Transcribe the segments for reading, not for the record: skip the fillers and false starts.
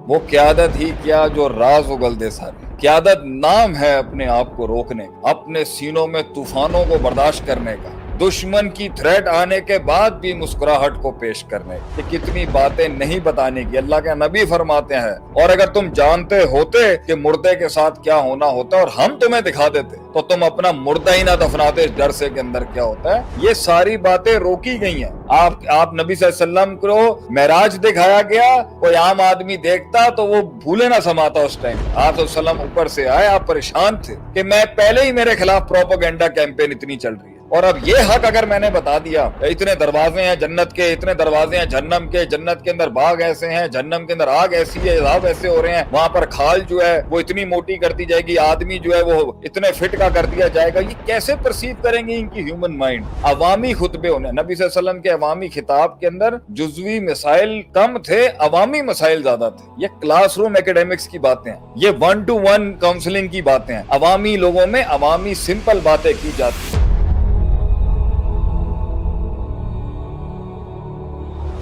वो क्यादत ही क्या जो राज उगल दे सारे। क्यादत नाम है अपने आप को रोकने का, अपने सीनों में तूफानों को बर्दाश्त करने का, दुश्मन की थ्रेट आने के बाद भी मुस्कुराहट को पेश करने की। कितनी बातें नहीं बताने की, अल्लाह के नबी फरमाते हैं, और अगर तुम जानते होते कि मुर्दे के साथ क्या होना होता है और हम तुम्हें दिखा देते तो तुम अपना मुर्दा ही ना दफनाते इस डर से के अंदर क्या होता है। ये सारी बातें रोकी गई हैं। आप नबी सल्लल्लाहु अलैहि वसल्लम को मेराज दिखाया गया, कोई आम आदमी देखता तो वो भूले ना समाता उस टाइम। आप सल्लम ऊपर से आए, आप परेशान थे कि मैं पहले ही मेरे खिलाफ प्रोपेगेंडा कैंपेन इतनी चल रही है, और अब ये हक अगर मैंने बता दिया, इतने दरवाजे हैं जन्नत के, इतने दरवाजे हैं जहन्नम के, जन्नत के अंदर बाग ऐसे हैं, जहन्नम के अंदर आग ऐसी है, अज़ाब ऐसे हो रहे हैं, वहां पर खाल जो है वो इतनी मोटी कर दी जाएगी, आदमी जो है वो इतने फिट का कर दिया जाएगा, ये कैसे परसीव करेंगे इनकी ह्यूमन माइंड। अवामी खुतबे होने, नबी सल्लल्लाहु अलैहि वसल्लम के अवामी खिताब के अंदर जुज़वी मसाइल कम थे, अवामी मसाइल ज्यादा थे। ये क्लासरूम एकेडमिक्स की बातें हैं, ये 1-to-1 काउंसलिंग की बातें हैं, अवामी लोगों में अवामी सिंपल बातें की जाती हैं।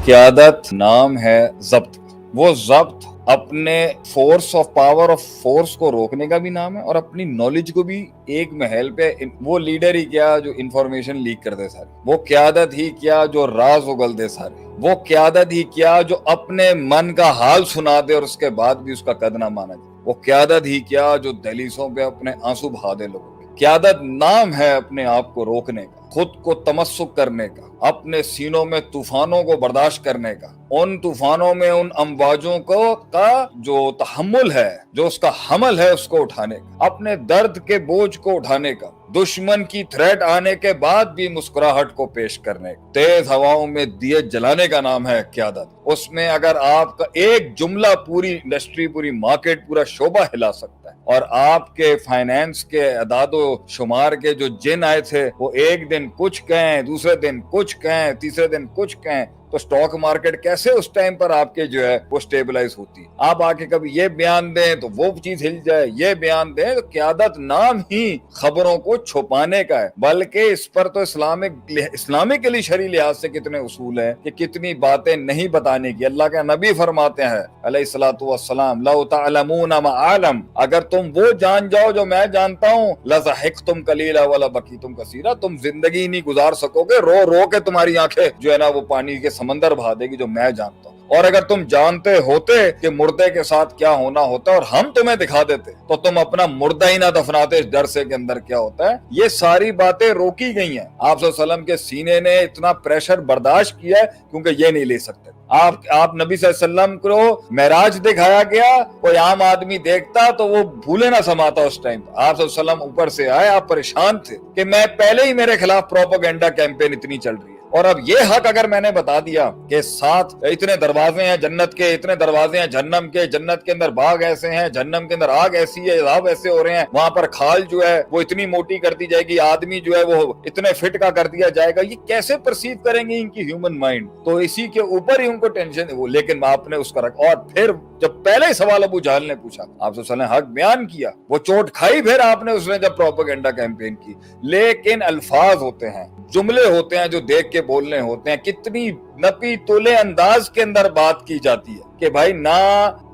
क़यादत नाम है ज़ब्त। वो ज़ब्त अपने force of power of force को रोकने का भी नाम है, और अपनी नॉलेज को भी एक महल पे वो लीडर ही क्या जो इंफॉर्मेशन लीक कर दे सारी। वो क़यादत ही क्या जो राज उगल दे सारे। वो क़यादत ही क्या जो अपने मन का हाल सुना दे और उसके बाद भी उसका कद ना माना जाए। वो क़यादत ही क्या जो दहलीसों पे अपने आंसू बहा दे लोगों के। क़यादत नाम है अपने आप को रोकने का, खुद को तमस्सुक करने का, अपने सीनों में तूफानों को बर्दाश्त करने का, उन तूफानों में उन अमवाजों को का जो तहम्मुल है, जो उसका हमल है उसको उठाने का, अपने दर्द के बोझ को उठाने का, दुश्मन की थ्रेट आने के बाद भी मुस्कुराहट को पेश करने का। तेज हवाओं में दिए जलाने का नाम है क़यादत। उसमें अगर आपका एक जुमला पूरी इंडस्ट्री, पूरी मार्केट, पूरा शोबा हिला सकता है, और आपके फाइनेंस के अदादो शुमार के जो जिन आए थे वो एक दिन कुछ कहें, दूसरे दिन कुछ कहें, तीसरे दिन कुछ कहें, तो स्टॉक मार्केट कैसे उस टाइम पर आपके जो है वो स्टेबलाइज होती। आप आके कभी ये बयान दें तो वो चीज हिल जाए, ये बयान दें तो क़यादत नाम ही खबरों को छुपाने का है। बल्कि इस पर तो इस्लामिकली शरई लिहाज से कितने उसूल हैं कि कितनी बातें नहीं बताने की। अल्लाह के नबी फरमाते हैं अलैहिस्सलातु वस्सलाम, लौ तअलमूना मा आलम, अगर तुम वो जान जाओ जो मैं जानता हूँ, लज़हिक़्तुम कलीला वला बकीतुम कसीरा, तुम जिंदगी नहीं गुजार सकोगे, रो रो के तुम्हारी आंखें जो है ना वो पानी के समंदर बहा देगी जो मैं जानता हूँ। और अगर तुम जानते होते कि मुर्दे के साथ क्या होना होता है और हम तुम्हें दिखा देते तो तुम अपना मुर्दा ही ना दफनाते इस डर से के अंदर क्या होता है। ये सारी बातें रोकी गई हैं। आप सल्लल्लाहु अलैहि वसल्लम के सीने ने इतना प्रेशर बर्दाश्त किया है क्योंकि ये नहीं ले सकते। आप नबी सल्लल्लाहु अलैहि वसल्लम को मेराज दिखाया गया, कोई आम आदमी देखता तो वो भूले ना समाता उस टाइम। आप सल्लल्लाहु अलैहि वसल्लम ऊपर से आए, आप परेशान थे कि मैं पहले ही मेरे खिलाफ प्रोपेगेंडा कैंपेन इतनी चल रही है, और अब ये हक अगर मैंने बता दिया कि साथ इतने दरवाजे हैं जन्नत के, इतने दरवाजे हैं जहन्नम के, जन्नत के अंदर बाग ऐसे हैं, जहन्नम के अंदर आग ऐसी है, अज़ाब ऐसे हो रहे हैं, वहां पर खाल जो है वो इतनी मोटी कर दी जाएगी, आदमी जो है वो इतने फिट का कर दिया जाएगा, ये कैसे परसीव करेंगे इनकी ह्यूमन माइंड। तो इसी के ऊपर ही उनको टेंशन है वो, लेकिन आपने उसका रखा। और फिर जब पहले सवाल अबू जहल ने पूछा, आप सल्लल्लाहु अलैहि वसल्लम हक बयान किया, वो चोट खाई फिर आपने उसने जब प्रोपेगेंडा कैंपेन की। लेकिन अल्फाज होते हैं, जुमले होते हैं जो देख के बोलने होते हैं, कितनी नपी तुले अंदाज के अंदर बात की जाती है कि भाई ना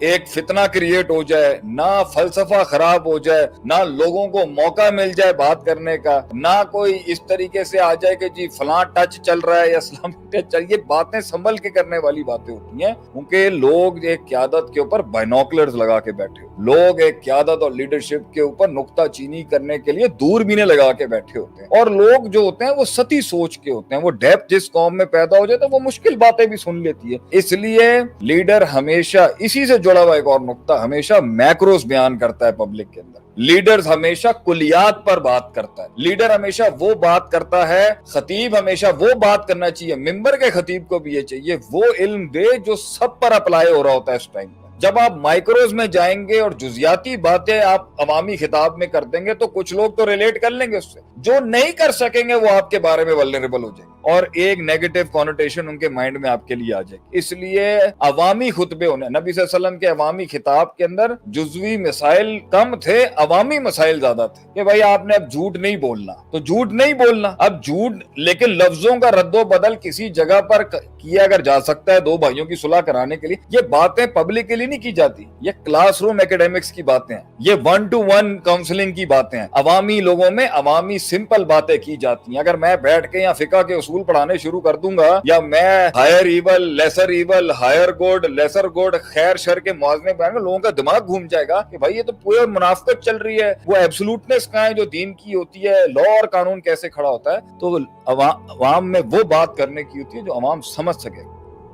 एक फितना क्रिएट हो जाए, ना फलसफा खराब हो जाए, ना लोगों को मौका मिल जाए बात करने का, ना कोई इस तरीके से आ जाए कि जी फलां टच चल रहा है या इस्लामिक टच चल। ये बातें संभल के करने वाली बातें होती हैं, क्योंकि लोग एक क़यादत के ऊपर बाइनोकुलर्स लगा के बैठे, लोग एक क़यादत और लीडरशिप के ऊपर नुक्ताचीनी करने के लिए दूरबीनें लगा के बैठे होते हैं। और लोग जो होते हैं वो सती सोच के होते हैं, वो डेप्थ जिस कौम में पैदा हो जाए तो वो मुश्किल बातें भी सुन लेती है। इसलिए लीडर हमेशा, इसी से जुड़ा हुआ एक और नुक्ता, हमेशा मैक्रोस बयान करता है पब्लिक के अंदर। लीडर हमेशा कुलियात पर बात करता है, लीडर हमेशा वो बात करता है, खतीब हमेशा वो बात करना चाहिए, मिंबर के खतीब को भी ये चाहिए वो इल्म दे जो सब पर अप्लाई हो रहा होता है इस टाइम पर। जब आप माइक्रोज में जाएंगे और जुजियाती बातें आप अवामी खिताब में कर देंगे तो कुछ लोग तो रिलेट कर लेंगे उससे, जो नहीं कर सकेंगे वो आपके बारे में वल्नरेबल हो जाएंगे और एक नेगेटिव कॉनोटेशन उनके माइंड में आपके लिए आ जाएगी। इसलिए अवामी खुतबे होने, नबी सल्लल्लाहु अलैहि वसल्लम के अवामी खिताब के अंदर जुज़वी मसाइल कम थे, अवामी मसाइल ज्यादा थे कि भाई आपने अब झूठ नहीं बोलना तो झूठ नहीं बोलना। अब झूठ, लेकिन लफ्जों का रद्दो बदल किसी जगह पर किया अगर जा सकता है दो भाइयों की सुलह कराने के लिए, ये बातें पब्लिकली نہیں کی جاتی, یہ کلاس روم ایکیڈیمکس کی باتیں ہیں, یہ 1-to-1 کاؤنسلنگ کی باتیں ہیں, عوامی لوگوں میں عوامی سمپل باتیں کی جاتی ہیں. اگر میں بیٹھ کے یا فقہ کے اصول پڑھانے شروع کر دوں گا, یا میں higher evil, lesser evil, higher good, lesser good, خیر شر کے موازنے بیان کر, لوگوں کا دماغ گھوم جائے گا کہ بھائی یہ تو پورے منافقت چل رہی ہے. وہ ایبسولوٹنس کہاں ہے جو دین کی ہوتی ہے, لا اور قانون کیسے کھڑا ہوتا ہے. تو عوام میں وہ بات کرنے کی ہوتی ہے جو عوام سمجھ سکے,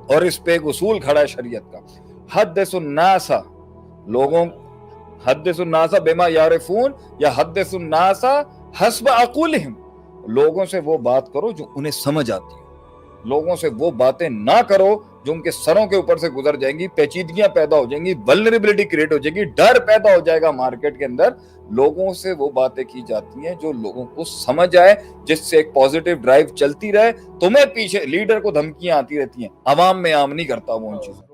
اور اس پہ ایک اصول کھڑا ہے شریعت کا, حدث الناس, لوگوں حدث الناس بما یعرفون یا حدث الناس حسب عقولہم, لوگوں سے وہ بات کرو جو انہیں سمجھ آتی ہے, لوگوں سے وہ باتیں نہ کرو جو ان کے سروں کے اوپر سے گزر جائیں گی, پیچیدگیاں پیدا ہو جائیں گی, ولنریبلٹی کریٹ ہو جائے گی, ڈر پیدا ہو جائے گا مارکیٹ کے اندر. لوگوں سے وہ باتیں کی جاتی ہیں جو لوگوں کو سمجھ آئے, جس سے ایک پازیٹیو ڈرائیو چلتی رہے. تمہیں پیچھے لیڈر کو دھمکیاں آتی رہتی ہیں, عوام میں عام نہیں کرتا وہ ان چیزوں.